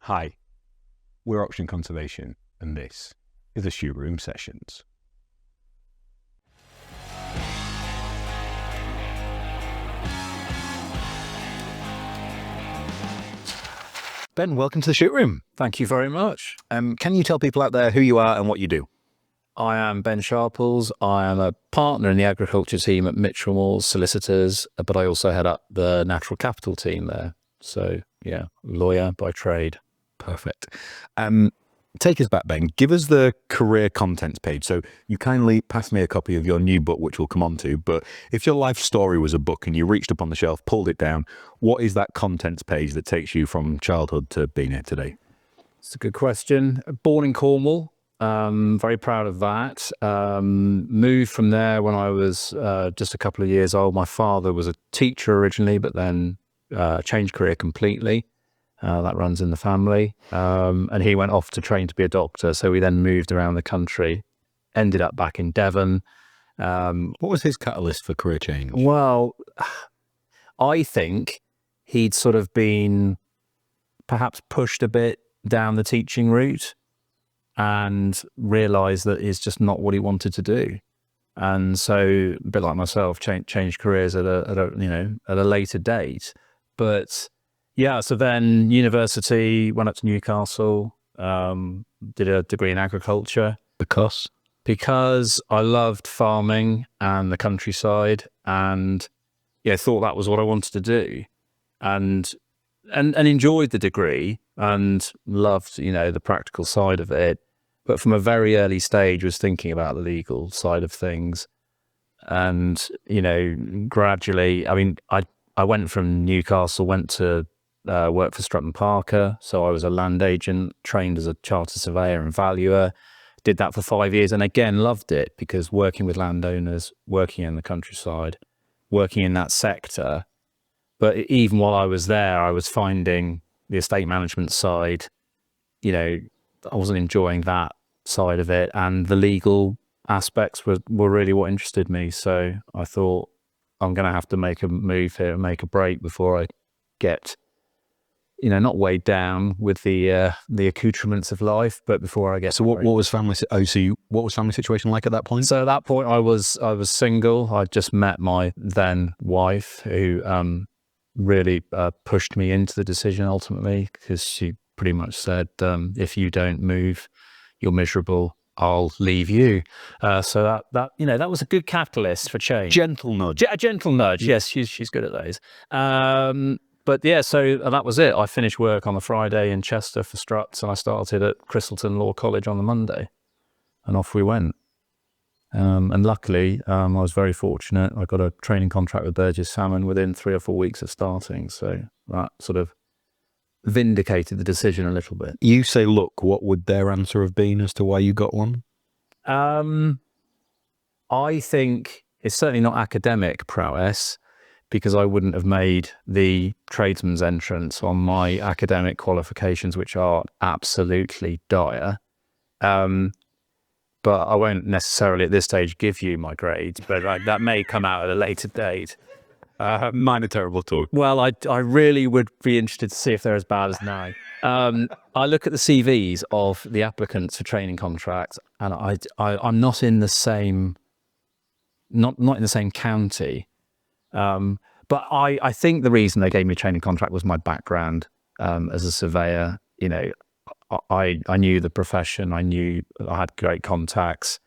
Hi, we're Auction Conservation, and this is the Shoot Room Sessions. Ben, welcome to the Shoot Room. Thank you very much. Can you tell people out there who you are and what you do? I am Ben Sharples. I am a partner in the agriculture team at Michelmores solicitors, but I also head up the natural capital team there. So yeah, lawyer by trade. Perfect. Take us back, Ben. Give us the career contents page. So you kindly passed me a copy of your new book, which we'll come on to. But if your life story was a book and you reached up on the shelf, pulled it down, what is that contents page that takes you from childhood to being here today? It's a good question. Born in Cornwall. Very proud of that. Moved from there when I was just a couple of years old. My father was a teacher originally, but then changed career completely. That runs in the family. And he went off to train to be a doctor. So we then moved around the country, ended up back in Devon. What was his catalyst for career change? Well, I think he'd sort of been perhaps pushed a bit down the teaching route and realised that it's just not what he wanted to do. And so, a bit like myself, changed careers at a later date. But yeah, so then university, went up to Newcastle, did a degree in agriculture. Because I loved farming and the countryside, and yeah, thought that was what I wanted to do, and enjoyed the degree and loved, the practical side of it. But from a very early stage was thinking about the legal side of things. And, gradually, I went from Newcastle, went to work for Stratton Parker. So I was a land agent, trained as a chartered surveyor and valuer, did that for 5 years, and again, loved it, because working with landowners, working in the countryside, working in that sector. But even while I was there, I was finding the estate management side, I wasn't enjoying that side of it, and the legal aspects were really what interested me. So I thought, I'm going to have to make a move here and make a break before I get, not weighed down with the accoutrements of life, but before I get. So what was family? What was family situation like at that point? So at that point, I was single. I just met my then wife, who really pushed me into the decision ultimately, because she pretty much said, if you don't move, you're miserable, I'll leave you. So that was a good catalyst for change. Gentle nudge. A gentle nudge. Yes, she's good at those. But yeah, so that was it. I finished work on the Friday in Chester for Struts, and I started at Christleton Law College on the Monday, and off we went. And luckily, I was very fortunate. I got a training contract with Burgess Salmon within 3 or 4 weeks of starting. So that sort of vindicated the decision a little bit. You say, look, what would their answer have been as to why you got one? I think it's certainly not academic prowess, because I wouldn't have made the tradesman's entrance on my academic qualifications, which are absolutely dire. But I won't necessarily at this stage give you my grades, but that may come out at a later date. Mine are terrible too. Well, I really would be interested to see if they're as bad as now. I look at the CVs of the applicants for training contracts, and I'm not in the same, not in the same county. But I think the reason they gave me a training contract was my background as a surveyor. I knew the profession, I knew I had great contacts,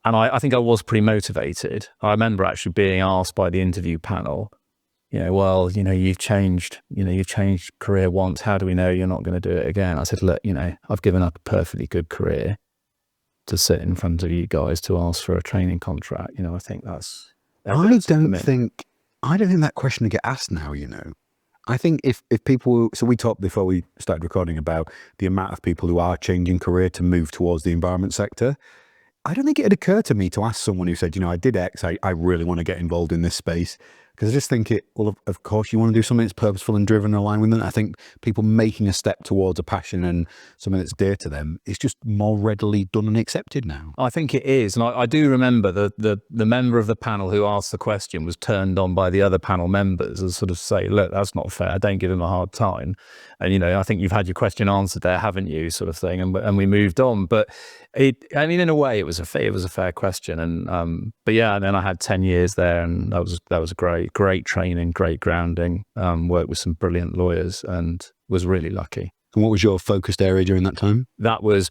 and I think I was pretty motivated. I remember actually being asked by the interview panel, you've changed career once, how do we know you're not going to do it again? I said, look, I've given up a perfectly good career to sit in front of you guys to ask for a training contract. I think that's... I don't think that question would get asked now, I think if people, so we talked before we started recording about the amount of people who are changing career to move towards the environment sector. I don't think it had occurred to me to ask someone who said, I did X, I really want to get involved in this space. Because I just think of course, you want to do something that's purposeful and driven and aligned with them. I think people making a step towards a passion and something that's dear to them is just more readily done and accepted now. I think it is. And I do remember the member of the panel who asked the question was turned on by the other panel members and sort of say, look, that's not fair. Don't give him a hard time. And, you know, I think you've had your question answered there, haven't you, sort of thing. And we moved on. But I mean, in a way, it was a fair question. And, but yeah, and then I had 10 years there, and that was great training, great grounding, worked with some brilliant lawyers, and was really lucky. And what was your focused area during that time? That was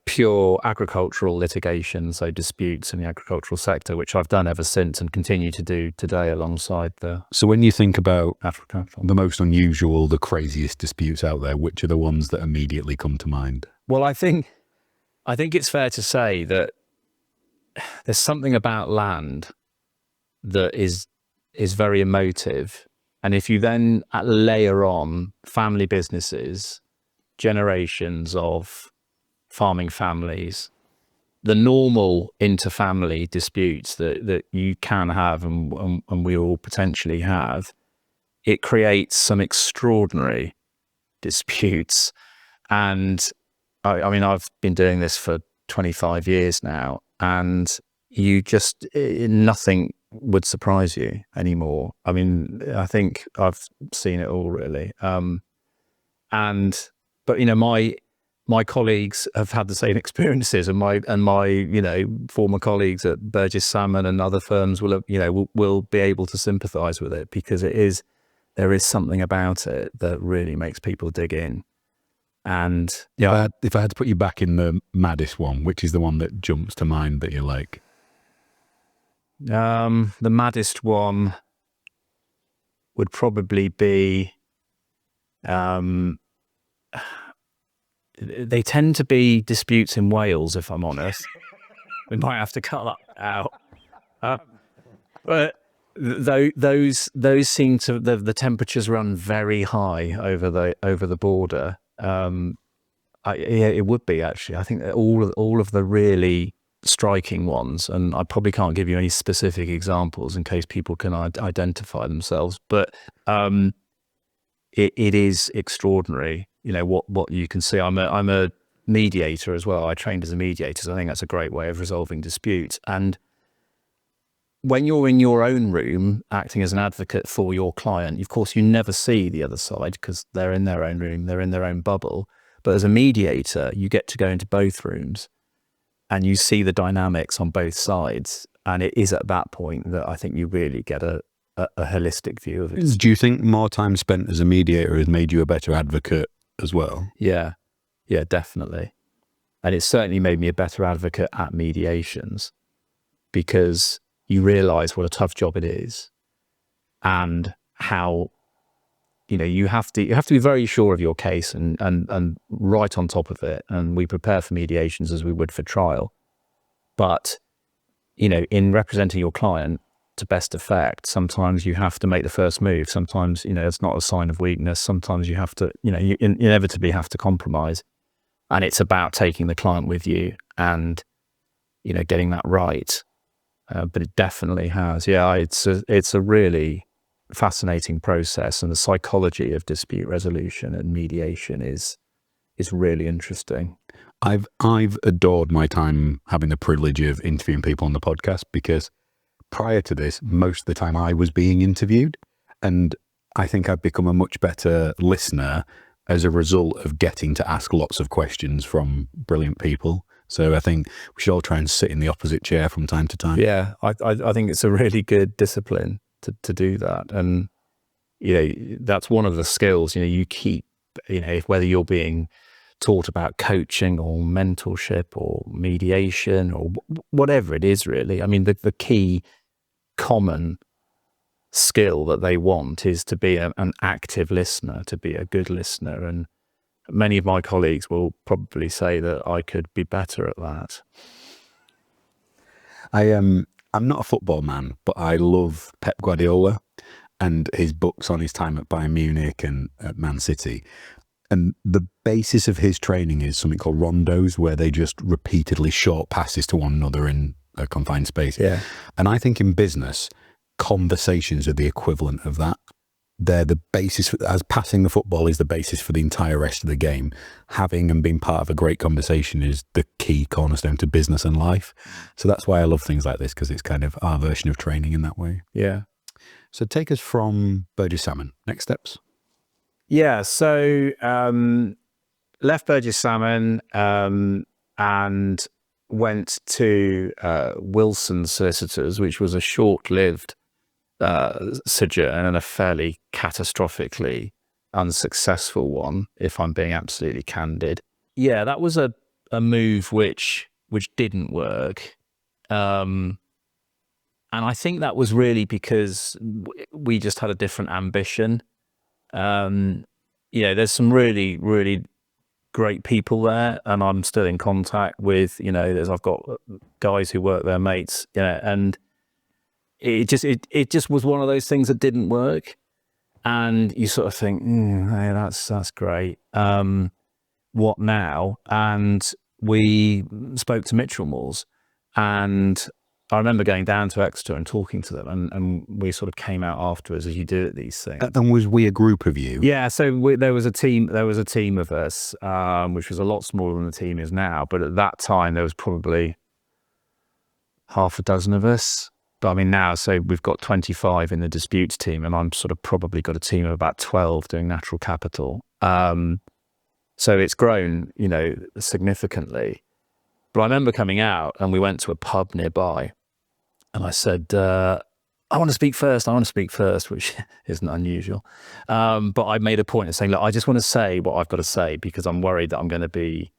pure agricultural litigation, so disputes in the agricultural sector, which I've done ever since and continue to do today alongside the... So when you think about agricultural, the most unusual, the craziest disputes out there, which are the ones that immediately come to mind? well, I think it's fair to say that there's something about land that is very emotive. And if you then layer on family businesses, generations of farming families, the normal interfamily disputes that you can have and we all potentially have, it creates some extraordinary disputes. And I mean, I've been doing this for 25 years now, and you just, nothing would surprise you anymore. I mean, I think I've seen it all really. But you know, my colleagues have had the same experiences, and my you know, former colleagues at Burgess Salmon and other firms will be able to sympathise with it, because there is something about it that really makes people dig in. And yeah, if I had to put you back in the maddest one, which is the one that jumps to mind that you're like? The maddest one would probably be, they tend to be disputes in Wales, if I'm honest. We might have to cut that out. But those seem to, the temperatures run very high over the border. Yeah, it would be actually. I think that all of the really striking ones, and I probably can't give you any specific examples in case people can identify themselves, but it is extraordinary, you know, what you can see. I'm a mediator as well. I trained as a mediator, so I think that's a great way of resolving disputes. And when you're in your own room acting as an advocate for your client, of course you never see the other side because they're in their own room, they're in their own bubble. But as a mediator, you get to go into both rooms and you see the dynamics on both sides. And it is at that point that I think you really get a holistic view of it. Do you think more time spent as a mediator has made you a better advocate as well? Yeah, definitely. And it certainly made me a better advocate at mediations, because you realise what a tough job it is, and how, you know, you have to be very sure of your case and right on top of it. And we prepare for mediations as we would for trial. But, you know, in representing your client to best effect, sometimes you have to make the first move. Sometimes, you know, it's not a sign of weakness. Sometimes you have to, you know, you inevitably have to compromise. And it's about taking the client with you and, you know, getting that right. But it definitely has. Yeah, it's a really fascinating process, and the psychology of dispute resolution and mediation is really interesting. I've adored my time having the privilege of interviewing people on the podcast, because prior to this, most of the time I was being interviewed, and I think I've become a much better listener as a result of getting to ask lots of questions from brilliant people. So I think we should all try and sit in the opposite chair from time to time. Yeah, I think it's a really good discipline to do that. And, you know, that's one of the skills, you know, you keep, you know, whether you're being taught about coaching or mentorship or mediation or whatever it is really. I mean, the key common skill that they want is to be an active listener, to be a good listener. And many of my colleagues will probably say that I could be better at that. I'm not a football man, but I love Pep Guardiola and his books on his time at Bayern Munich and at Man City. And the basis of his training is something called rondos, where they just repeatedly short passes to one another in a confined space. Yeah. And I think in business, conversations are the equivalent of that. They're the basis, as passing the football is the basis for the entire rest of the game. Having and being part of a great conversation is the key cornerstone to business and life. So that's why I love things like this, because it's kind of our version of training in that way. Yeah. So take us from Burgess Salmon. Next steps? Yeah. So left Burgess Salmon and went to Wilson Solicitors, which was a short-lived sojourn and a fairly catastrophically unsuccessful one, if I'm being absolutely candid. Yeah, that was a move which didn't work. And I think that was really because we just had a different ambition. There's some really, really great people there, and I'm still in contact with, I've got guys who work there, mates, and it just was one of those things that didn't work. And you sort of think, hey, that's great. What now? And we spoke to Michelmores, and I remember going down to Exeter and talking to them, and we sort of came out afterwards, as you do at these things. And was we a group of you? Yeah, so there was a team of us, which was a lot smaller than the team is now. But at that time, there was probably half a dozen of us. But I mean now, so we've got 25 in the disputes team, and I'm sort of probably got a team of about 12 doing natural capital. So it's grown, significantly. But I remember coming out, and we went to a pub nearby, and I said, I want to speak first, which isn't unusual. But I made a point of saying, look, I just want to say what I've got to say, because I'm worried that I'm going to be,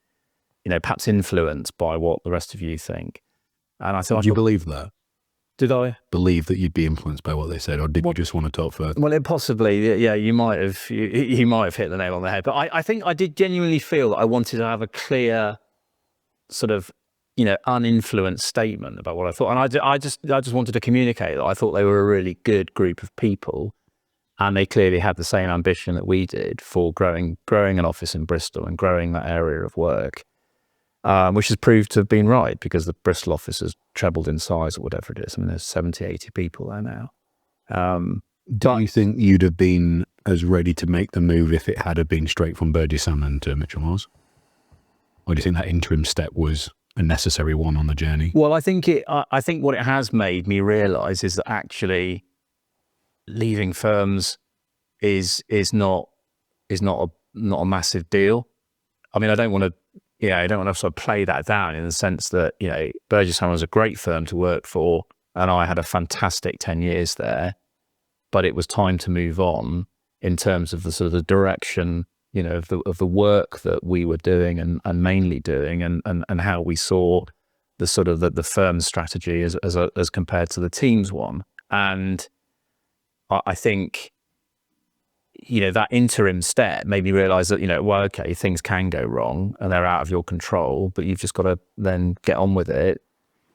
perhaps influenced by what the rest of you think. And I thought, Did you believe that? Did I believe that you'd be influenced by what they said, or did you just want to talk further? Well, possibly, yeah. You might have hit the nail on the head. But I think I did genuinely feel that I wanted to have a clear, sort of, uninfluenced statement about what I thought, and I just wanted to communicate that I thought they were a really good group of people, and they clearly had the same ambition that we did for growing an office in Bristol and growing that area of work. Which has proved to have been right, because the Bristol office has trebled in size or whatever it is. I mean, there's 70, 80 people there now. Do you think you'd have been as ready to make the move if it had have been straight from Burgess Salmon to Michelmores? Or do you think that interim step was a necessary one on the journey? Well, I think what it has made me realise is that actually leaving firms is not a massive deal. I mean, I don't want to sort of play that down, in the sense that, Burgess Salmon was a great firm to work for, and I had a fantastic 10 years there, but it was time to move on in terms of the sort of the direction, of the work that we were doing and mainly doing, and how we saw the sort of the firm's strategy as compared to the team's one. And I think, that interim step made me realize that, well, okay, things can go wrong and they're out of your control, but you've just got to then get on with it,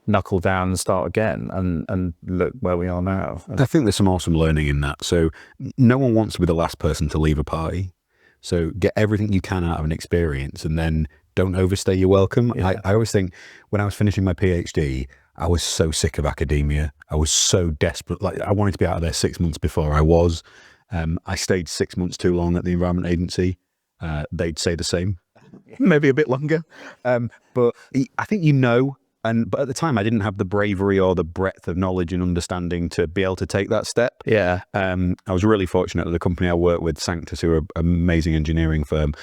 knuckle down and start again, and look where we are now. I think there's some awesome learning in that. So no one wants to be the last person to leave a party. So get everything you can out of an experience, and then don't overstay your welcome. Yeah. I always think, when I was finishing my PhD, I was so sick of academia. I was so desperate. Like, I wanted to be out of there 6 months before I was. I stayed 6 months too long at the Environment Agency. They'd say the same, maybe a bit longer. But I think but at the time I didn't have the bravery or the breadth of knowledge and understanding to be able to take that step. Yeah. I was really fortunate that the company I worked with, Sanctus, who are an amazing engineering firm,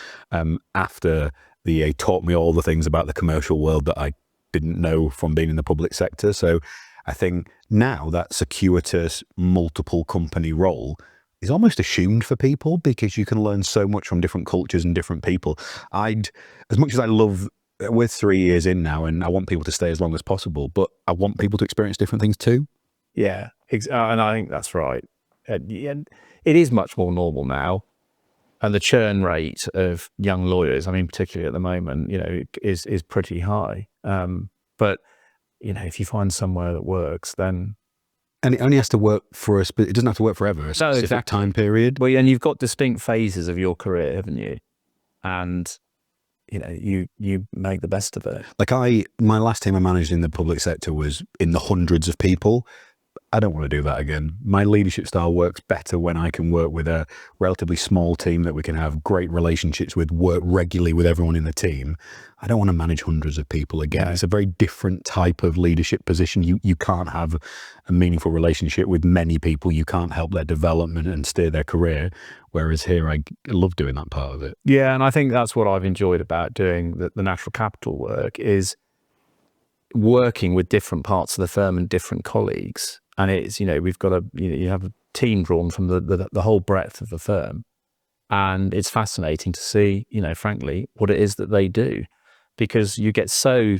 after the EA taught me all the things about the commercial world that I didn't know from being in the public sector. So I think now that circuitous multiple company role is almost assumed for people, because you can learn so much from different cultures and different people. As much as I love, we're 3 years in now, and I want people to stay as long as possible, but I want people to experience different things too. Yeah, and I think that's right. It is much more normal now, and the churn rate of young lawyers, I mean, particularly at the moment, is pretty high. But if you find somewhere that works, then. And it only has to work for us, but it doesn't have to work forever. A specific time period. Well, and you've got distinct phases of your career, haven't you? And you make the best of it. Like my last team I managed in the public sector was in the hundreds of people. I don't want to do that again. My leadership style works better when I can work with a relatively small team that we can have great relationships with, work regularly with everyone in the team. I don't want to manage hundreds of people again. No. It's a very different type of leadership position. You can't have a meaningful relationship with many people. You can't help their development and steer their career. Whereas here, I love doing that part of it. Yeah, and I think that's what I've enjoyed about doing the natural capital work, is working with different parts of the firm and different colleagues. And it's, we've got you have a team drawn from the whole breadth of the firm. And it's fascinating to see, frankly, what it is that they do, because you get so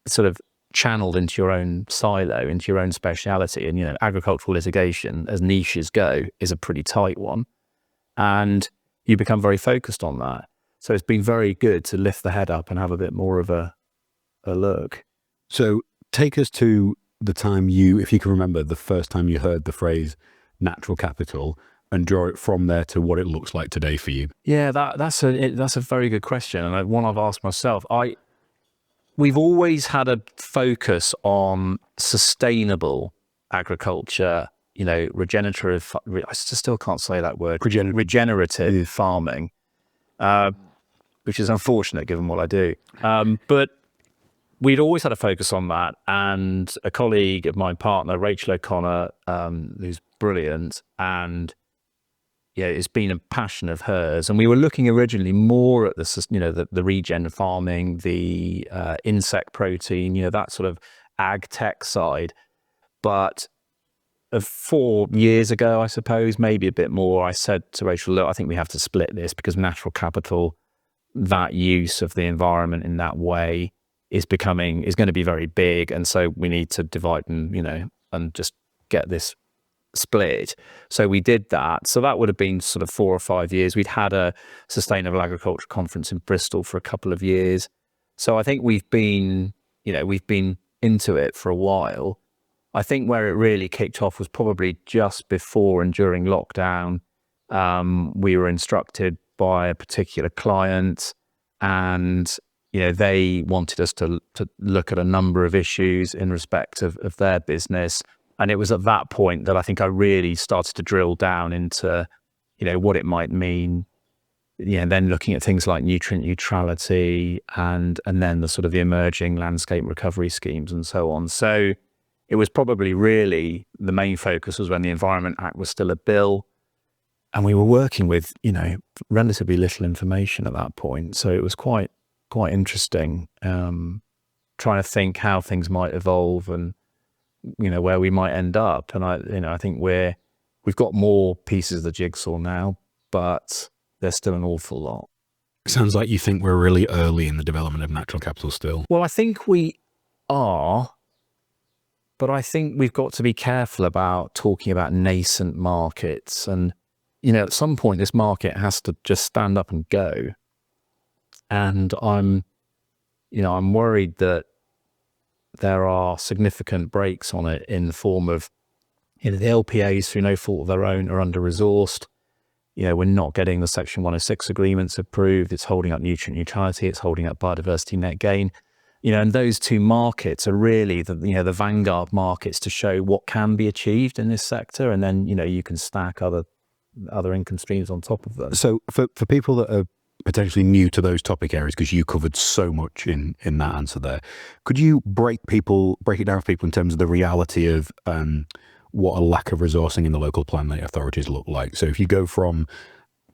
sort of channeled into your own silo, into your own speciality. And, agricultural litigation, as niches go, is a pretty tight one. And you become very focused on that. So it's been very good to lift the head up and have a bit more of a look. So take us to the time if you can remember, the first time you heard the phrase natural capital, and draw it from there to what it looks like today for you. Yeah, that's a very good question, and one I've asked myself. We've always had a focus on sustainable agriculture, regenerative. I still can't say that word. Regenerative farming, which is unfortunate given what I do. But we'd always had a focus on that, and a colleague of mine, partner Rachel O'Connor, who's brilliant, and it's been a passion of hers. And we were looking originally more at the regen farming, the insect protein, that sort of ag tech side. But 4 years ago, I suppose, maybe a bit more, I said to Rachel, look, I think we have to split this, because natural capital, that use of the environment in that way, is going to be very big. And so we need to divide and just get this split. So we did that. So that would have been sort of 4 or 5 years. We'd had a sustainable agriculture conference in Bristol for a couple of years. So I think we've been into it for a while. I think where it really kicked off was probably just before and during lockdown. We were instructed by a particular client, and they wanted us to look at a number of issues in respect of their business. And it was at that point that I think I really started to drill down into, what it might mean. Then looking at things like nutrient neutrality and then the sort of the emerging landscape recovery schemes and so on. So it was probably really the main focus was when the Environment Act was still a bill, and we were working with, relatively little information at that point. So it was quite interesting, trying to think how things might evolve and, where we might end up. And I think we've got more pieces of the jigsaw now, but there's still an awful lot. Sounds like you think we're really early in the development of natural capital still. Well, I think we are, but I think we've got to be careful about talking about nascent markets. And, at some point this market has to just stand up and go. And I'm worried that there are significant brakes on it in the form of, the LPAs, through no fault of their own, are under-resourced. We're not getting the Section 106 agreements approved. It's holding up nutrient neutrality. It's holding up biodiversity net gain. And those two markets are really the vanguard markets to show what can be achieved in this sector. And then, you can stack other income streams on top of them. So for people that are potentially new to those topic areas, because you covered so much in that answer there, could you break it down for people in terms of the reality of what a lack of resourcing in the local planning authorities look like? So if you go from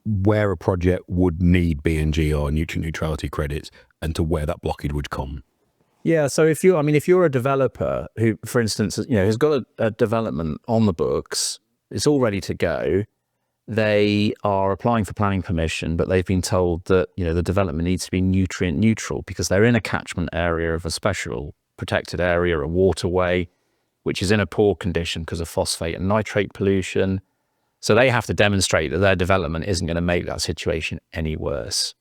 where a project would need B&G or nutrient neutrality credits and to where that blockage would come. Yeah, so if you're a developer who, for instance, has got a development on the books, it's all ready to go. They are applying for planning permission, but they've been told that, the development needs to be nutrient neutral because they're in a catchment area of a special protected area, a waterway, which is in a poor condition because of phosphate and nitrate pollution. So they have to demonstrate that their development isn't going to make that situation any worse.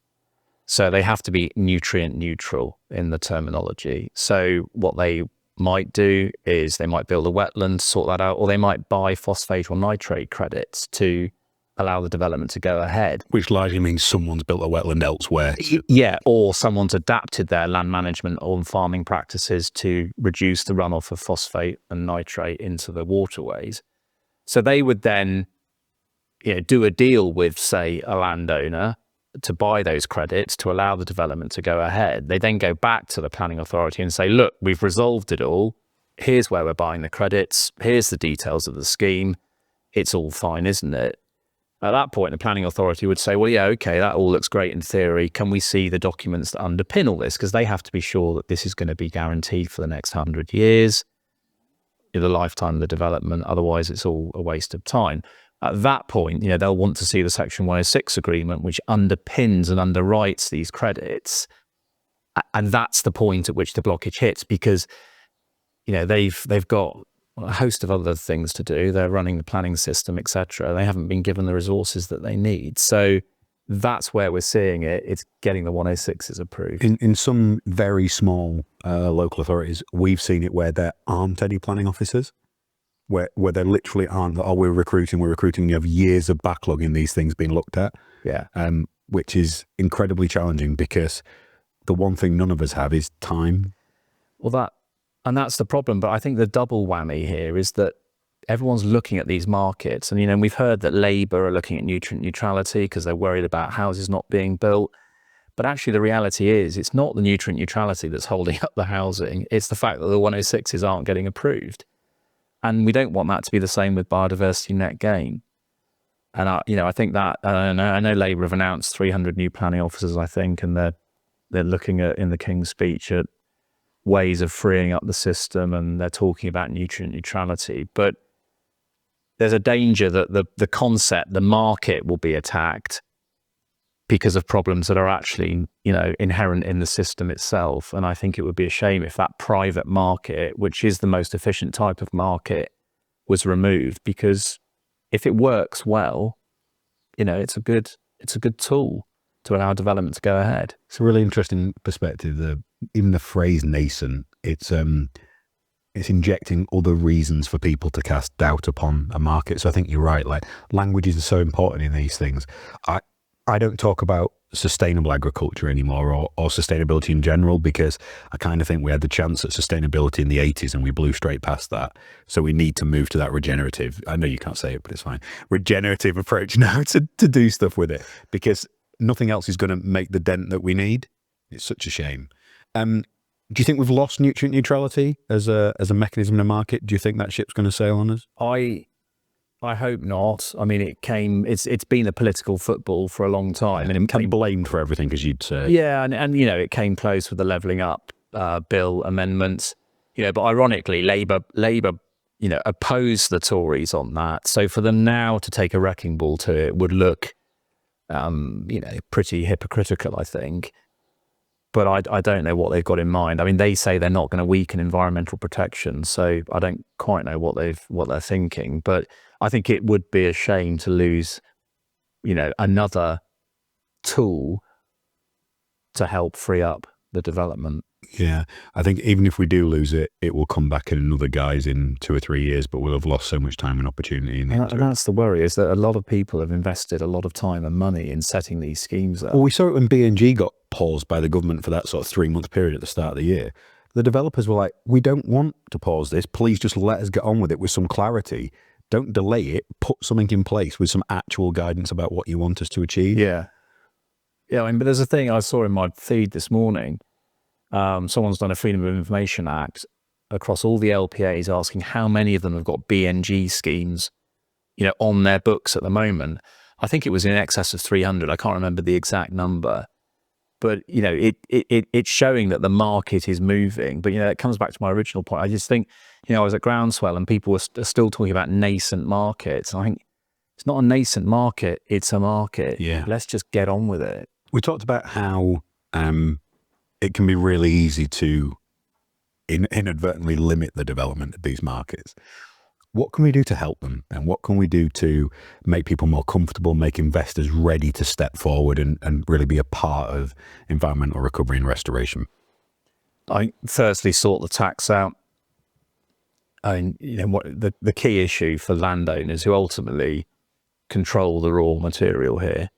So they have to be nutrient neutral in the terminology. So what they might do is they might build a wetland, sort that out, or they might buy phosphate or nitrate credits to allow the development to go ahead. Which largely means someone's built a wetland elsewhere. Yeah, or someone's adapted their land management or farming practices to reduce the runoff of phosphate and nitrate into the waterways. So they would then, do a deal with, say, a landowner to buy those credits to allow the development to go ahead. They then go back to the planning authority and say, look, we've resolved it all. Here's where we're buying the credits. Here's the details of the scheme. It's all fine, isn't it? At that point, the planning authority would say, well, yeah, okay, that all looks great in theory. Can we see the documents that underpin all this? Because they have to be sure that this is going to be guaranteed for the next 100 years, the lifetime of the development. Otherwise, it's all a waste of time. At that point, they'll want to see the Section 106 agreement, which underpins and underwrites these credits. And that's the point at which the blockage hits, because, they've got a host of other things to do. They're running the planning system, etc. They haven't been given the resources that they need. So that's where we're seeing it. It's getting the 106s approved. In some very small local authorities, we've seen it where there aren't any planning officers, where there literally aren't. Oh, we're recruiting. You have years of backlog in these things being looked at. Yeah. Which is incredibly challenging, because the one thing none of us have is time. Well, that's the problem. But I think the double whammy here is that everyone's looking at these markets. And, we've heard that Labour are looking at nutrient neutrality because they're worried about houses not being built. But actually, the reality is it's not the nutrient neutrality that's holding up the housing. It's the fact that the 106s aren't getting approved. And we don't want that to be the same with biodiversity net gain. And, I think that, I know Labour have announced 300 new planning officers, I think, and they're looking at, in the King's speech, at ways of freeing up the system, and they're talking about nutrient neutrality. But there's a danger that the concept, the market, will be attacked because of problems that are actually, inherent in the system itself. And I think it would be a shame if that private market, which is the most efficient type of market, was removed, because if it works well, it's a good tool to allow development to go ahead. It's a really interesting perspective. Even the phrase nascent, it's injecting other reasons for people to cast doubt upon a market. So I think you're right. Like, languages are so important in these things. I don't talk about sustainable agriculture anymore, or sustainability in general, because I kind of think we had the chance at sustainability in the 80s and we blew straight past that. So we need to move to that regenerative, I know you can't say it, but it's fine, regenerative approach now to do stuff with it, because nothing else is going to make the dent that we need. It's such a shame. Do you think we've lost nutrient neutrality as a mechanism in the market? Do you think that ship's going to sail on us? I hope not. I mean, it's been a political football for a long time, and it came blamed for everything, as you'd say. Yeah, and it came close with the Levelling Up bill amendments. But ironically, Labour opposed the Tories on that. So for them now to take a wrecking ball to it would look, pretty hypocritical, I think. But I don't know what they've got in mind. I mean, they say they're not going to weaken environmental protection, so I don't quite know what they're thinking. But I think it would be a shame to lose, another tool to help free up the development. Yeah, I think even if we do lose it, it will come back in another guise in 2 or 3 years, but we'll have lost so much time and opportunity. And that's the worry, is that a lot of people have invested a lot of time and money in setting these schemes up. Well, we saw it when B&G got paused by the government for that sort of 3-month period at the start of the year. The developers were like, we don't want to pause this. Please just let us get on with it with some clarity. Don't delay it. Put something in place with some actual guidance about what you want us to achieve. Yeah. Yeah, but there's a thing I saw in my feed this morning. Someone's done a Freedom of Information Act across all the LPAs, asking how many of them have got BNG schemes, on their books at the moment. I think it was in excess of 300. I can't remember the exact number, but it's showing that the market is moving. But it comes back to my original point. I just think, I was at Groundswell and people are still talking about nascent markets. I think it's not a nascent market; it's a market. Yeah, let's just get on with it. We talked about how it can be really easy to inadvertently limit the development of these markets. What can we do to help them? And what can we do to make people more comfortable, make investors ready to step forward and really be a part of environmental recovery and restoration? I firstly sort the tax out. What the key issue for landowners who ultimately control the raw material here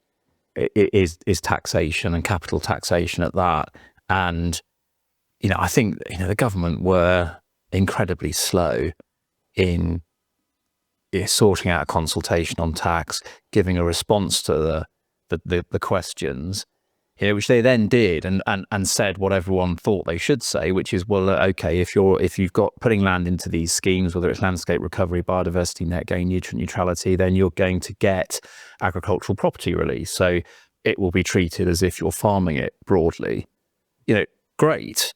is taxation, and capital taxation at that. And, I think, the government were incredibly slow in sorting out a consultation on tax, giving a response to the questions, which they then did and said what everyone thought they should say, which is, well, okay, if you've got putting land into these schemes, whether it's landscape recovery, biodiversity, net gain, nutrient neutrality, then you're going to get agricultural property release. So it will be treated as if you're farming it broadly. Great.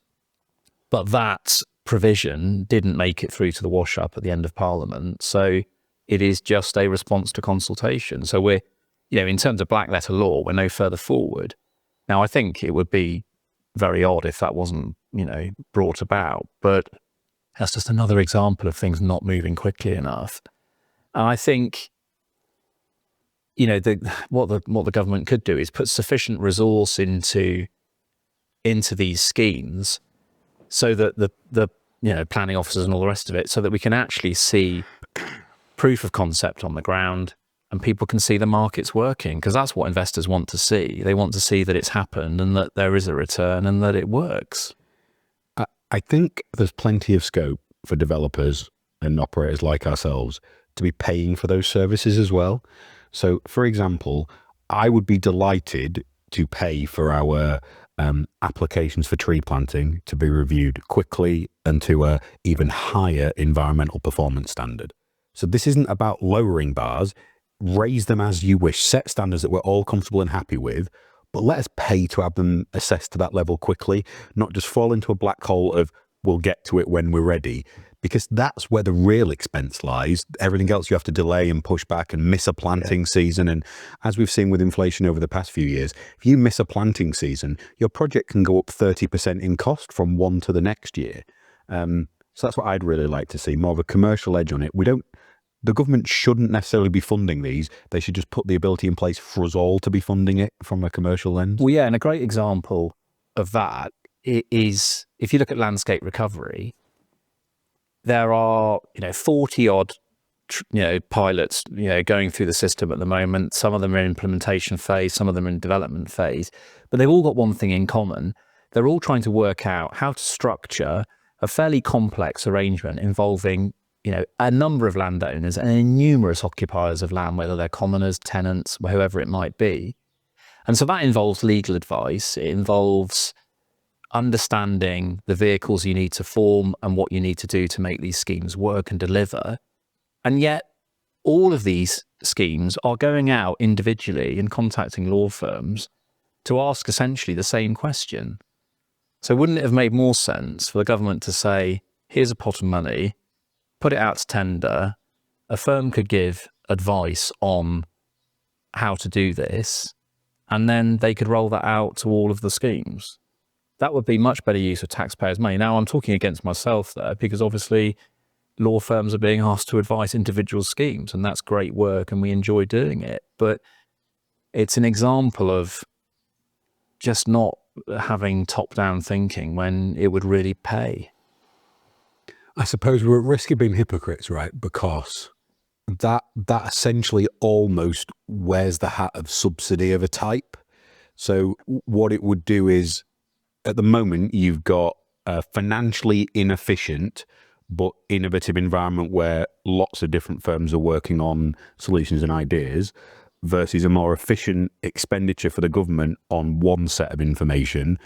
But that provision didn't make it through to the wash up at the end of Parliament. So it is just a response to consultation. So we're, in terms of black letter law, we're no further forward. Now, I think it would be very odd if that wasn't, brought about, but that's just another example of things not moving quickly enough. And I think, what the government could do is put sufficient resource into these schemes so that the planning officers and all the rest of it, so that we can actually see proof of concept on the ground, and people can see the markets working, because that's what investors want to see. They want to see that it's happened and that there is a return and that it works. I think there's plenty of scope for developers and operators like ourselves to be paying for those services as well. So, for example, I would be delighted to pay for our applications for tree planting to be reviewed quickly and to a even higher environmental performance standard. So this isn't about lowering bars. Raise them as you wish, set standards that we're all comfortable and happy with, but let us pay to have them assessed to that level quickly, not just fall into a black hole of we'll get to it when we're ready, because that's where the real expense lies. Everything else you have to delay and push back and miss a planting season. And as we've seen with inflation over the past few years, if you miss a planting season, your project can go up 30% in cost from one to the next year. So that's what I'd really like to see, more of a commercial edge on it. The government shouldn't necessarily be funding these. They should just put the ability in place for us all to be funding it from a commercial lens. Well, yeah, and a great example of that is, if you look at landscape recovery, there are 40 odd pilots going through the system at the moment. Some of them are in implementation phase, some of them are in development phase, but they've all got one thing in common. They're all trying to work out how to structure a fairly complex arrangement involving a number of landowners and numerous occupiers of land, whether they're commoners, tenants, whoever it might be. And so that involves legal advice. It involves understanding the vehicles you need to form and what you need to do to make these schemes work and deliver. And yet all of these schemes are going out individually and contacting law firms to ask essentially the same question. So wouldn't it have made more sense for the government to say, here's a pot of money, put it out to tender, a firm could give advice on how to do this, and then they could roll that out to all of the schemes? That would be much better use of taxpayers' money. Now, I'm talking against myself there, because obviously law firms are being asked to advise individual schemes, and that's great work and we enjoy doing it. But it's an example of just not having top-down thinking when it would really pay. I suppose we're at risk of being hypocrites, right? Because that essentially almost wears the hat of subsidy of a type. So what it would do is, at the moment, you've got a financially inefficient but innovative environment where lots of different firms are working on solutions and ideas, versus a more efficient expenditure for the government on one set of information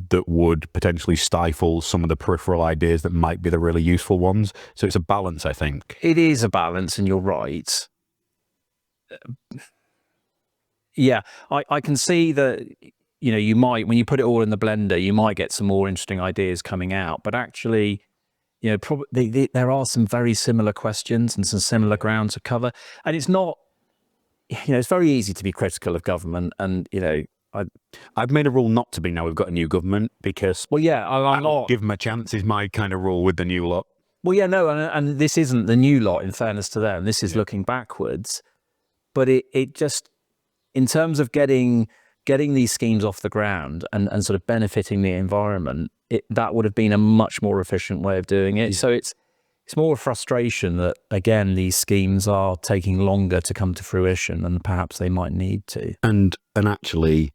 that would potentially stifle some of the peripheral ideas that might be the really useful ones. So it's a balance, I think. It is a balance, and you're right. Yeah, I can see that, you might, when you put it all in the blender, you might get some more interesting ideas coming out. But actually, probably there are some very similar questions and some similar ground to cover. And it's not, it's very easy to be critical of government. And, I've made a rule not to be now we've got a new government, because I'm not. Give them a chance is my kind of rule with the new lot. Well, yeah, no, and this isn't the new lot, in fairness to them. This is looking backwards. But it just, in terms of getting these schemes off the ground and sort of benefiting the environment, that would have been a much more efficient way of doing it. Yeah. So it's more a frustration that, again, these schemes are taking longer to come to fruition than perhaps they might need to. And actually,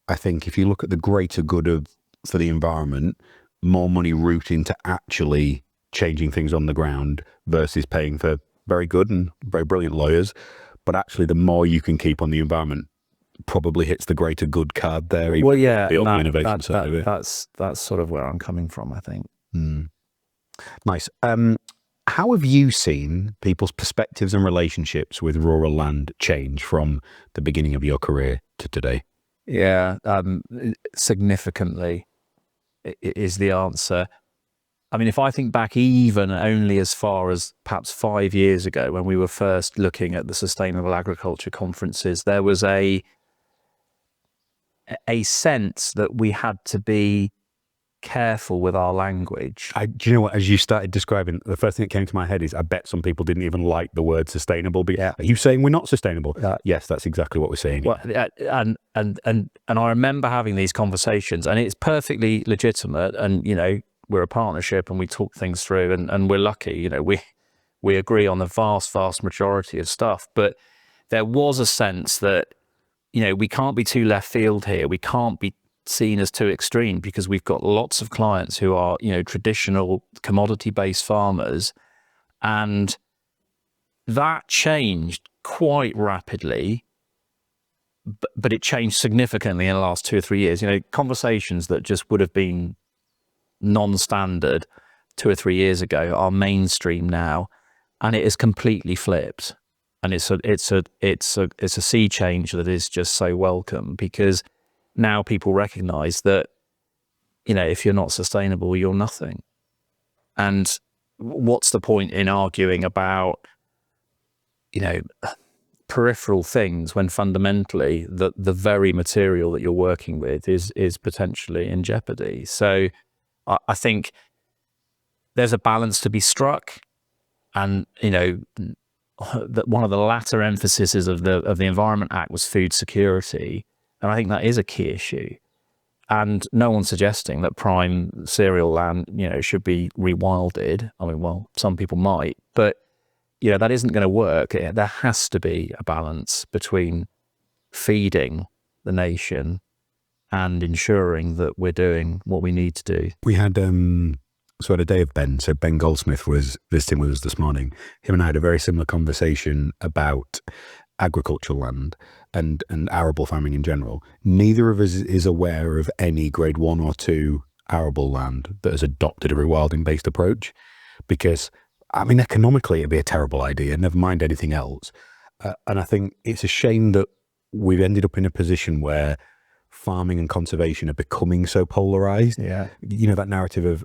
I think if you look at the greater good for the environment, more money routing to actually changing things on the ground versus paying for very good and very brilliant lawyers, but actually the more you can keep on the environment probably hits the greater good card there. Well, yeah, the innovation side of it. that's sort of where I'm coming from, I think. Nice. How have you seen people's perspectives and relationships with rural land change from the beginning of your career to today? Yeah, significantly is the answer. I mean, if I think back even only as far as perhaps 5 years ago, when we were first looking at the sustainable agriculture conferences, there was a sense that we had to be careful with our language. Do you know what, as you started describing, the first thing that came to my head is I bet some people didn't even like the word sustainable. But are you saying we're not sustainable? Yes, that's exactly what we're saying. Well, and I remember having these conversations, and it's perfectly legitimate, and we're a partnership and we talk things through, and we're lucky, we agree on the vast majority of stuff. But there was a sense that we can't be too left field here. We can't be seen as too extreme, because we've got lots of clients who are traditional commodity-based farmers, and that changed quite rapidly, but it changed significantly in the last 2 or 3 years. Conversations that just would have been non-standard 2 or 3 years ago are mainstream now, and it is completely flipped. And it's a sea change that is just so welcome, because now people recognize that, if you're not sustainable, you're nothing. And what's the point in arguing about, peripheral things when fundamentally the very material that you're working with is potentially in jeopardy? So I think there's a balance to be struck. And, that one of the latter emphases of the Environment Act was food security. And I think that is a key issue. And no one's suggesting that prime cereal land, should be rewilded. I mean, well, some people might, but, that isn't going to work. There has to be a balance between feeding the nation and ensuring that we're doing what we need to do. We had, so at a day of Ben, so Ben Goldsmith was visiting with us this morning. Him and I had a very similar conversation about agricultural land and arable farming in general. Neither of us is aware of any grade 1 or 2 arable land that has adopted a rewilding based approach, because I mean, economically it'd be a terrible idea, never mind anything else. And I think it's a shame that we've ended up in a position where farming and conservation are becoming so polarized. Yeah. That narrative of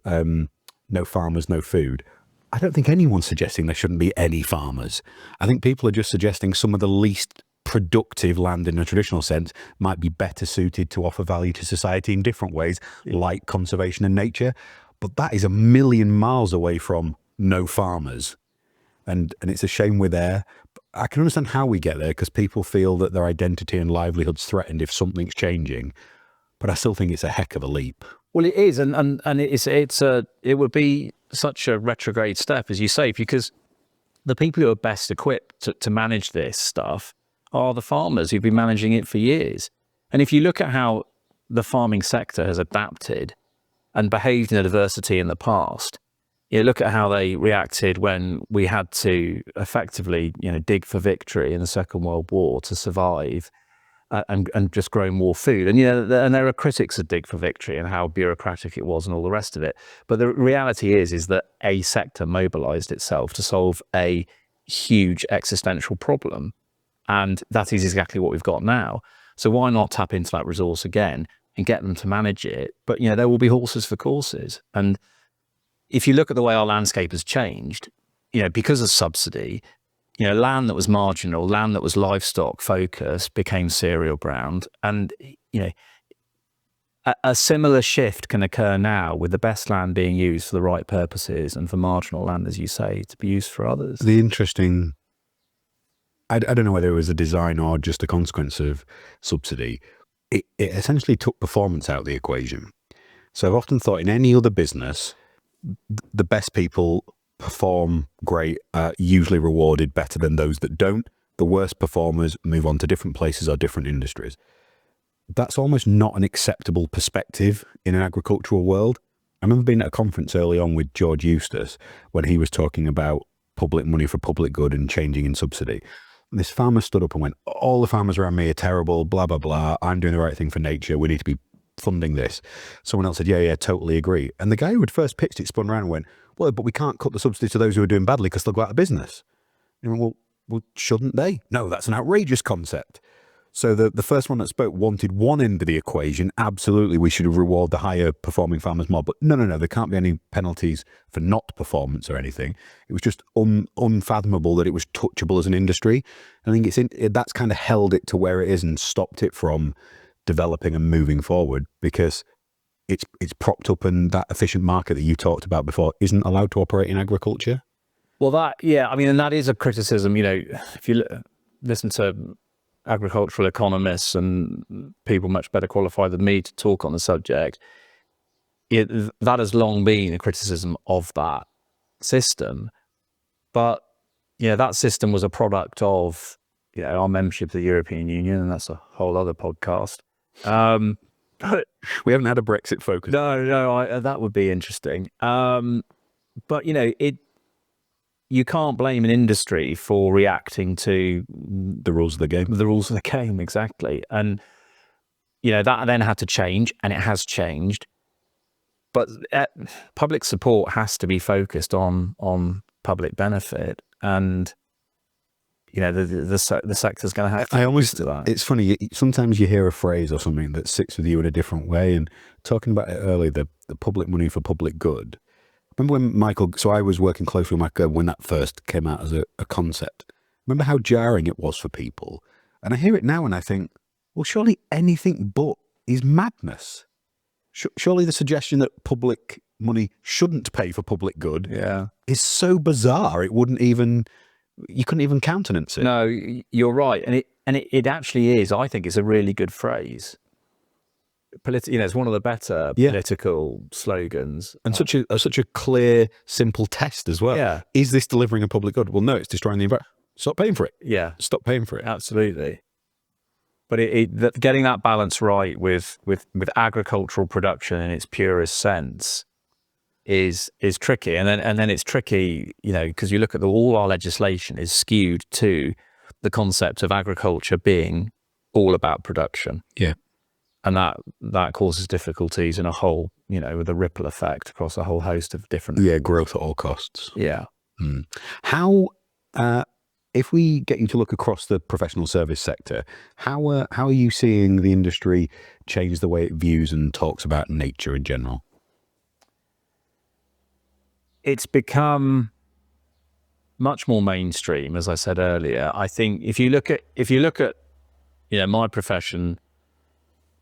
no farmers, no food. I don't think anyone's suggesting there shouldn't be any farmers. I think people are just suggesting some of the least productive land in a traditional sense might be better suited to offer value to society in different ways, like conservation and nature. But that is a million miles away from no farmers. And it's a shame we're there. I can understand how we get there, because people feel that their identity and livelihood's threatened if something's changing. But I still think it's a heck of a leap. Well, it is, and it would be such a retrograde step, as you say, because the people who are best equipped to manage this stuff are the farmers who've been managing it for years. And if you look at how the farming sector has adapted and behaved in adversity in the past, look at how they reacted when we had to effectively, dig for victory in the Second World War to survive. And just grow more food. And, and there are critics of Dig for Victory and how bureaucratic it was and all the rest of it. But the reality is that a sector mobilized itself to solve a huge existential problem. And that is exactly what we've got now. So why not tap into that resource again and get them to manage it? But, there will be horses for courses. And if you look at the way our landscape has changed, because of subsidy, land that was marginal, land that was livestock focused became cereal ground. And, a similar shift can occur now with the best land being used for the right purposes and for marginal land, as you say, to be used for others. The interesting, I don't know whether it was a design or just a consequence of subsidy. It essentially took performance out of the equation. So I've often thought in any other business, the best people perform great are usually rewarded better than those that don't. The worst performers move on to different places or different industries. That's almost not an acceptable perspective in an agricultural world. I remember being at a conference early on with George Eustace when he was talking about public money for public good and changing in subsidy. And this farmer stood up and went, all the farmers around me are terrible, blah, blah, blah. I'm doing the right thing for nature. We need to be funding this. Someone else said, yeah, totally agree. And the guy who had first pitched it spun around and went, well, but we can't cut the subsidy to those who are doing badly because they'll go out of business. And he went, well, shouldn't they? No, that's an outrageous concept. So the first one that spoke wanted one end of the equation. Absolutely, we should reward the higher performing farmers more. But no, there can't be any penalties for not performance or anything. It was just unfathomable that it was touchable as an industry. I think that's kind of held it to where it is and stopped it from developing and moving forward, because it's propped up, and that efficient market that you talked about before isn't allowed to operate in agriculture. Well, and that is a criticism. If you listen to agricultural economists and people much better qualified than me to talk on the subject, that has long been a criticism of that system. But that system was a product of our membership of the European Union, and that's a whole other podcast. But we haven't had a Brexit focus. No, that would be interesting. But you can't blame an industry for reacting to the rules of the game. The rules of the game, exactly. And, that then had to change, and it has changed. But public support has to be focused on public benefit. And, the sector's going to have to do that. It's funny, sometimes you hear a phrase or something that sits with you in a different way. And talking about it earlier, the public money for public good. Remember when Michael, so I was working closely with Michael when that first came out as a concept. Remember how jarring it was for people? And I hear it now and I think, well, surely anything but is madness. Surely the suggestion that public money shouldn't pay for public good is so bizarre, you couldn't even countenance it. No, you're right. And it actually is. I think it's a really good phrase. It's one of the better political slogans, and such a clear, simple test as well. Yeah, is this delivering a public good? Well, no, it's destroying the environment. Stop paying for it. Yeah, stop paying for it. Absolutely. But getting that balance right with agricultural production in its purest sense is tricky, and then it's tricky, because you look at all our legislation is skewed to the concept of agriculture being all about production. Yeah. And that causes difficulties in a whole, with a ripple effect across a whole host of different... Yeah, growth at all costs. Yeah. How, if we get you to look across the professional service sector, how are you seeing the industry change the way it views and talks about nature in general? It's become much more mainstream, as I said earlier. I think if you look at my profession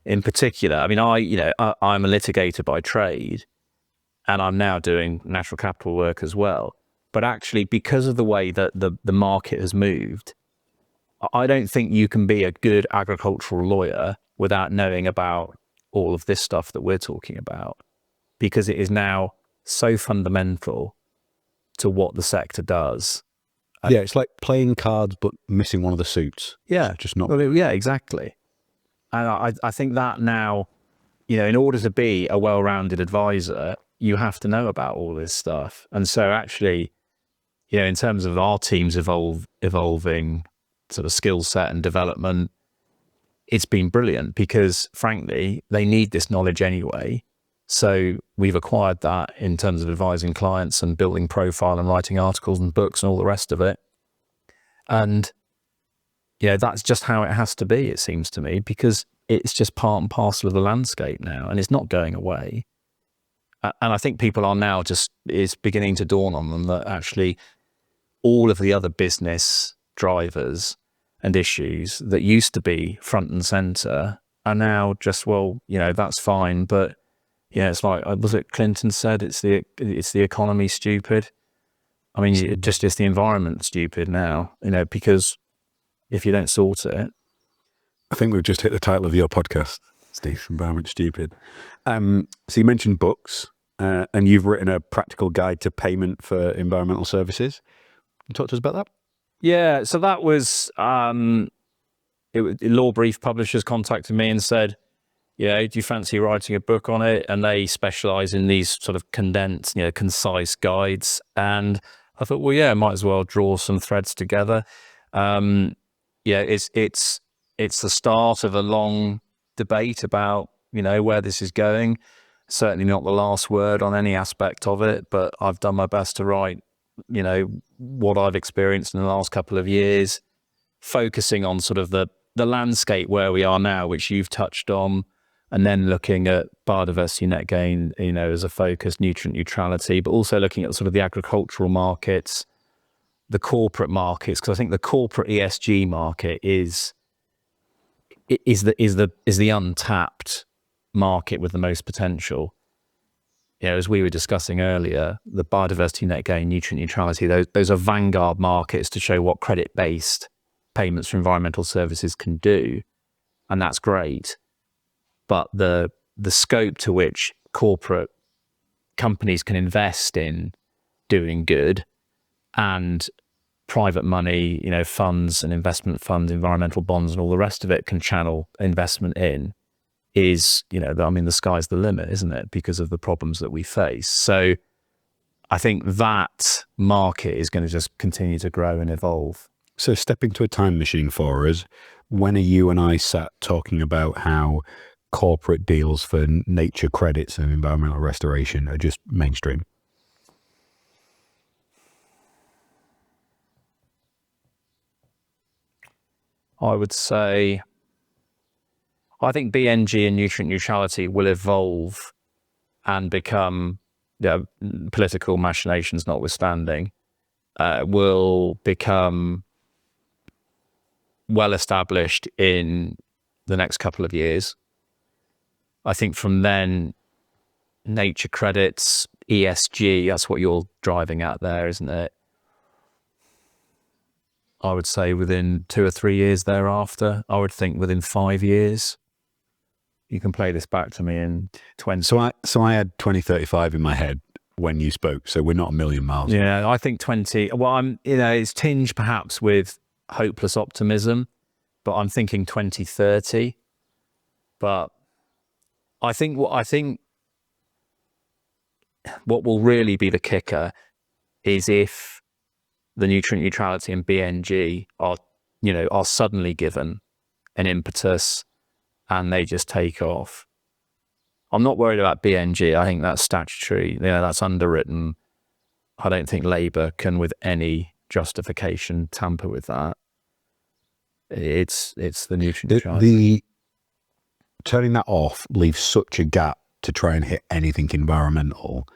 in particular, I'm a litigator by trade, and I'm now doing natural capital work as well. But actually, because of the way that the market has moved, I don't think you can be a good agricultural lawyer without knowing about all of this stuff that we're talking about, because it is now so fundamental to what the sector does. Yeah, it's like playing cards but missing one of the suits. Yeah, just not. Well, yeah, exactly. And I think that now, in order to be a well-rounded advisor, you have to know about all this stuff. And so actually, in terms of our teams evolving sort of skill set and development, it's been brilliant because, frankly, they need this knowledge anyway. So we've acquired that in terms of advising clients and building profile and writing articles and books and all the rest of it. And that's just how it has to be, it seems to me, because it's just part and parcel of the landscape now, and it's not going away. And I think people are now it's beginning to dawn on them that actually all of the other business drivers and issues that used to be front and center are now just, that's fine. But it's like, was it Clinton said, it's the economy stupid? I mean, it's the environment stupid now, because if you don't sort it. I think we've just hit the title of your podcast, Steve, Environment Stupid. So you mentioned books. and you've written a practical guide to payment for environmental services. Can you talk to us about that? Yeah, so that was Law Brief publishers contacted me and said, do you fancy writing a book on it? And they specialize in these sort of condensed, concise guides. And I thought, well, yeah, might as well draw some threads together. It's the start of a long debate about, where this is going. Certainly not the last word on any aspect of it, but I've done my best to write, what I've experienced in the last couple of years, focusing on sort of the landscape where we are now, which you've touched on, and then looking at biodiversity net gain, as a focus, nutrient neutrality, but also looking at sort of the agricultural markets, the corporate markets, because I think the corporate ESG market is the untapped market with the most potential. As we were discussing earlier, the biodiversity net gain, nutrient neutrality, those are vanguard markets to show what credit-based payments for environmental services can do, and that's great. But the scope to which corporate companies can invest in doing good, and private money, funds and investment funds, environmental bonds and all the rest of it can channel investment in, is, the sky's the limit, isn't it? Because of the problems that we face. So I think that market is going to just continue to grow and evolve. So stepping to a time machine for us, when are you and I sat talking about how corporate deals for nature credits and environmental restoration are just mainstream? I would say, I think BNG and nutrient neutrality will evolve and become, political machinations notwithstanding, will become well established in the next couple of years. I think from then, nature credits, ESG, that's what you're driving at there, isn't it? I would say within 2 or 3 years thereafter. I would think within 5 years. You can play this back to me in 20. So I had 2035 in my head when you spoke, so we're not a million miles. Yeah, I think 20. Well, it's tinged perhaps with hopeless optimism, but I'm thinking 2030. But I think what will really be the kicker is if the nutrient neutrality and BNG are suddenly given an impetus and they just take off. I'm not worried about BNG. I think that's statutory. That's underwritten. I don't think Labour can, with any justification, tamper with that. It's the nutrient neutrality. Turning that off leaves such a gap to try and hit anything environmental.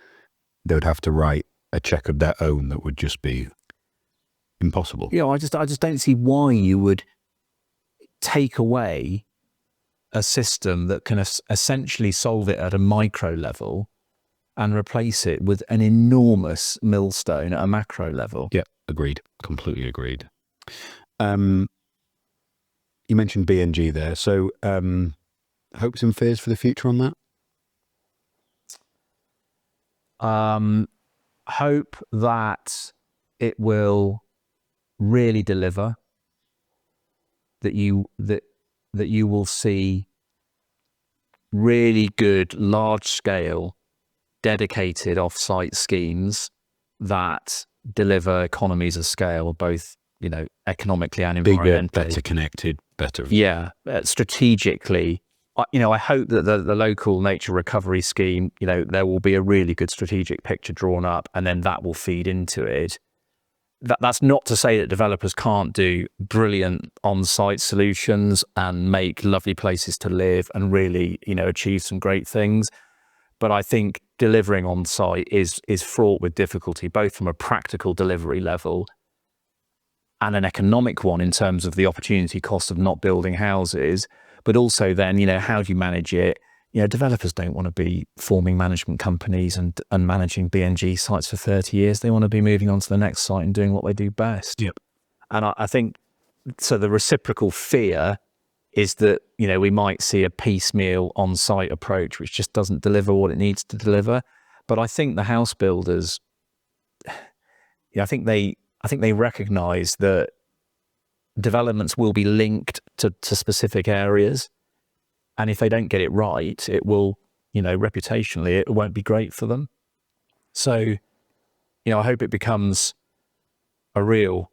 They would have to write a check of their own that would just be impossible. I just don't see why you would take away a system that can essentially solve it at a micro level and replace it with an enormous millstone at a macro level. Yeah, agreed. Completely agreed. You mentioned BNG there. So hopes and fears for the future on that? Hope that it will really deliver, that you will see really good, large-scale, dedicated off-site schemes that deliver economies of scale, both economically and environmentally. Bigger, better connected, better. Yeah, strategically. I hope that the local nature recovery scheme, there will be a really good strategic picture drawn up, and then that will feed into it. That's not to say that developers can't do brilliant on-site solutions and make lovely places to live and really, achieve some great things. But I think delivering on-site is fraught with difficulty, both from a practical delivery level and an economic one in terms of the opportunity cost of not building houses, but also then, how do you manage it? Developers don't want to be forming management companies and managing BNG sites for 30 years. They want to be moving on to the next site and doing what they do best. Yep. And I think, so the reciprocal fear is that, we might see a piecemeal on-site approach, which just doesn't deliver what it needs to deliver. But I think the house builders, I think they recognise that developments will be linked to specific areas, and if they don't get it right, it will, reputationally, it won't be great for them. So, I hope it becomes a real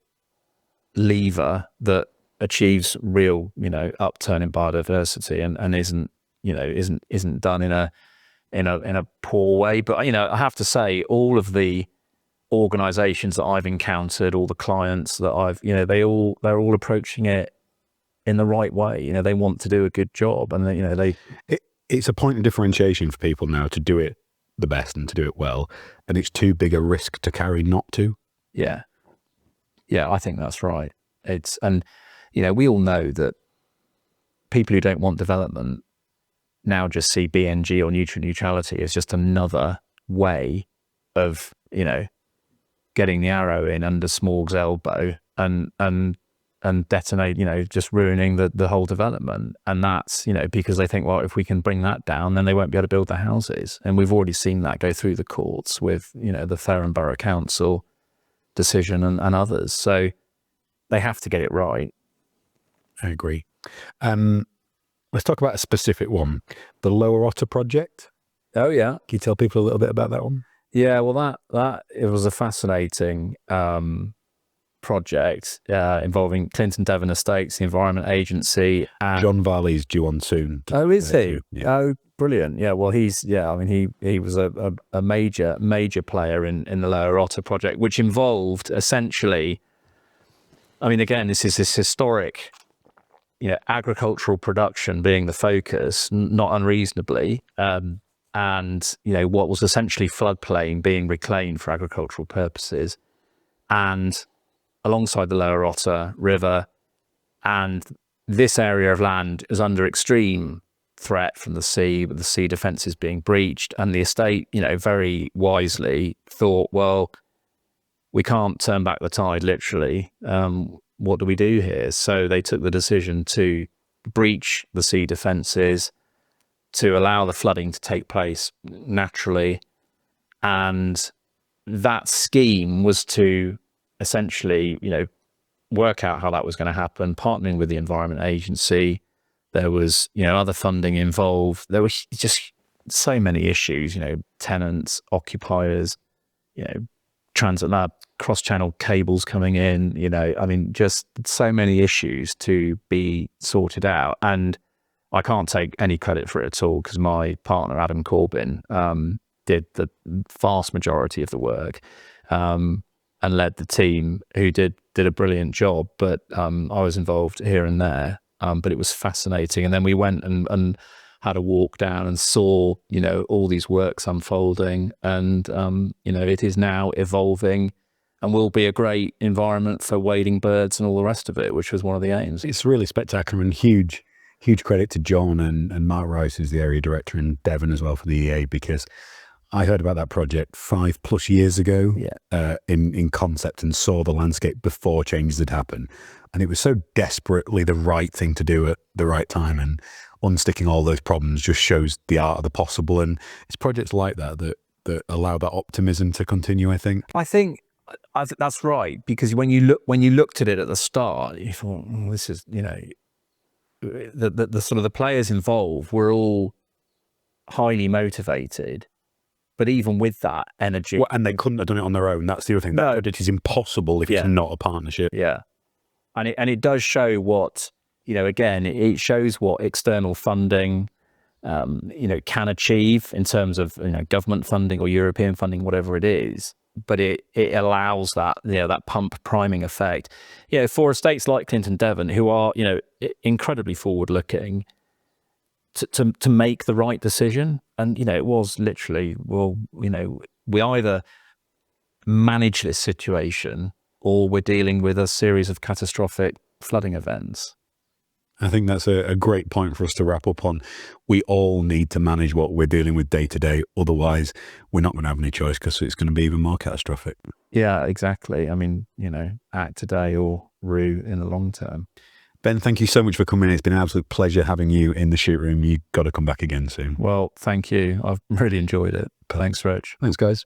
lever that achieves real, upturn in biodiversity, and isn't done in a poor way. But I have to say, all of the organizations that I've encountered, all the clients that I've, they're all approaching it in the right way. They want to do a good job, and it's a point of differentiation for people now to do it the best and to do it well, and it's too big a risk to carry not to. Yeah, I think that's right. And we all know that people who don't want development now just see BNG or nutrient neutrality as just another way of, getting the arrow in under Smorg's elbow and detonate, just ruining the whole development. And that's, because they think, well, if we can bring that down, then they won't be able to build the houses. And we've already seen that go through the courts with, the Fareham Borough Council decision and others. So they have to get it right. I agree. Let's talk about a specific one, the Lower Otter project. Oh yeah. Can you tell people a little bit about that one? Yeah, well, that it was a fascinating project involving Clinton Devon Estates, the Environment Agency, and John Varley's due on soon. Oh, is he? Yeah. Oh, brilliant! Yeah, well, he was a major player in the Lower Otter project, which involved essentially. Again, this is this historic, agricultural production being the focus, not unreasonably. And what was essentially floodplain being reclaimed for agricultural purposes, and alongside the Lower Otter River, and this area of land is under extreme threat from the sea, with the sea defences being breached, and the estate, very wisely thought, well, we can't turn back the tide, literally. What do we do here? So they took the decision to breach the sea defences, to allow the flooding to take place naturally. And that scheme was to essentially, work out how that was going to happen, partnering with the Environment Agency. There was, other funding involved. There was just so many issues, tenants, occupiers, transit lab, cross-channel cables coming in, just so many issues to be sorted out. And I can't take any credit for it at all, because my partner, Adam Corbin, did the vast majority of the work and led the team, who did a brilliant job. But I was involved here and there, but it was fascinating. And then we went and had a walk down and saw, all these works unfolding. And, it is now evolving and will be a great environment for wading birds and all the rest of it, which was one of the aims. It's really spectacular, and huge credit to John and Mark Rice, who's the area director, and Devon as well for the EA, because I heard about that project 5+ years ago in concept, and saw the landscape before changes had happened. And it was so desperately the right thing to do at the right time, and unsticking all those problems just shows the art of the possible. And it's projects like that allow that optimism to continue, I think. I think that's right, because when you looked at it at the start, you thought, this is, the sort of the players involved were all highly motivated, but even with that energy, and they couldn't have done it on their own. That's the other thing. No, it is impossible if it's not a partnership. Yeah, and it does show what, again, it shows what external funding, can achieve in terms of government funding or European funding, whatever it is. But it allows that, that pump priming effect, for estates like Clinton Devon, who are, incredibly forward looking, to make the right decision. And, it was literally, well, we either manage this situation or we're dealing with a series of catastrophic flooding events. I think that's a great point for us to wrap up on. We all need to manage what we're dealing with day to day. Otherwise, we're not going to have any choice, because it's going to be even more catastrophic. Yeah, exactly. Act today or rue in the long term. Ben, thank you so much for coming in. It's been an absolute pleasure having you in the shoot room. You've got to come back again soon. Well, thank you. I've really enjoyed it. Thanks, Rich. Thanks, guys.